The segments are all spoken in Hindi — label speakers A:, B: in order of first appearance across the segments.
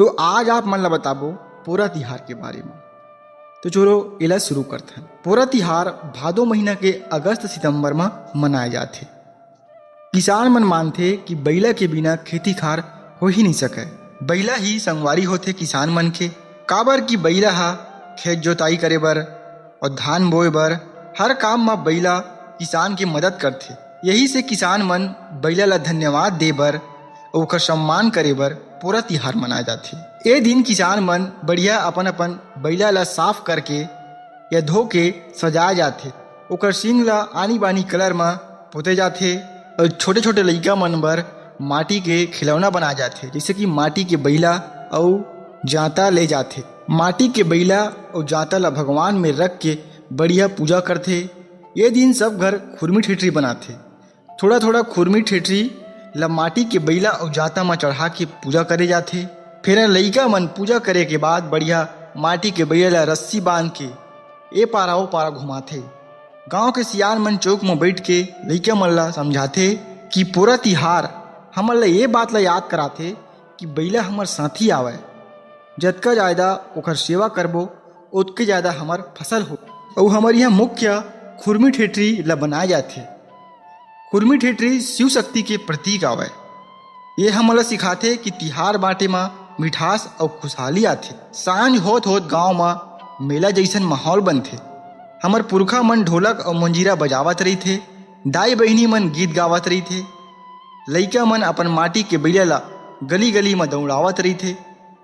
A: तो आज आप मन ला बताबो पोरा तिहार के बारे में। तो चलो इला शुरू करते हैं। पोरा तिहार भादो महीना के अगस्त सितंबर में मनाए जाते। किसान मन मानते कि बैला के बिना खेती खार हो ही नहीं सके। बैला ही संगवारी होते किसान मन के। काबर की बैला हा खेत जोताई करे बर और धान बोए बर हर काम में बैला किसान के मदद करते। यही से किसान मन बैला ला धन्यवाद दे बर और ओकर सम्मान करे बर पोरा तिहार मनाए जाते। ए दिन किसान मन बढ़िया अपन अपन बैला ला साफ करके या धो के सजाए जाते। ओकर सींग ला आनी बानी कलर में पोते जाते और छोटे छोटे लइका मन बर माटी के खिलौना बनाए जाते, जैसे कि माटी के बैला और जांता ले जाते। माटी के बैला और जांता ला भगवान में रख के बढ़िया पूजा करते। ये दिन सब घर खुरमी ठेठरी बनाते। थोड़ा थोड़ा खुरमी ठेठरी ला माटी के बैला और जांता में चढ़ा के पूजा करे जाते। फिर लइका मन पूजा करे के बाद बढ़िया माटी के बैला ला रस्सी बांध के ए पारा ओ पारा घुमाते। गांव के सियान मन चौक में बैठ के लइका मन ला समझाते कि पोरा तिहार हमन ला ये बात ला याद कराते कि बैला हमर साथी आवे। जतका ज़्यादा ओकर सेवा करबो उतके ज़्यादा हमार फसल हो। और हमारे यहाँ मुख्य खुरमी ठेठरी ला बनाए जाते। खुरमी ठेठरी शिव शक्ति के प्रतीक आवे। ये हमन ला सिखाते कि तिहार बाटे में मिठास और खुशहाली आथे। सांझ होत होत गांव में मेला जैसन माहौल बनथे। हमर पुरखा मन ढोलक और मंजीरा बजावत रही थे। दाई बहिनी मन गीत गावत रही थे। लइका मन अपन माटी के बैला ला गली गली में दौड़ावत रही थे।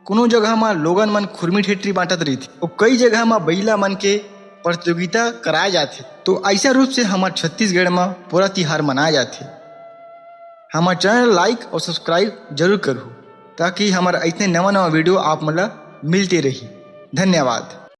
A: कोनो जगह में लोगन मन खुरमी ठेठरी बांटत रही थी और कई जगह में बैला मन के प्रतियोगिता कराए जाते। तो ऐसा रूप से हमारे छत्तीसगढ़ में पोरा तिहार मनाए जाते। हमारे चैनल लाइक और सब्सक्राइब जरूर करूँ ताकि हमारा इतने नवा नवा वीडियो आप मतलब मिलते रही। धन्यवाद।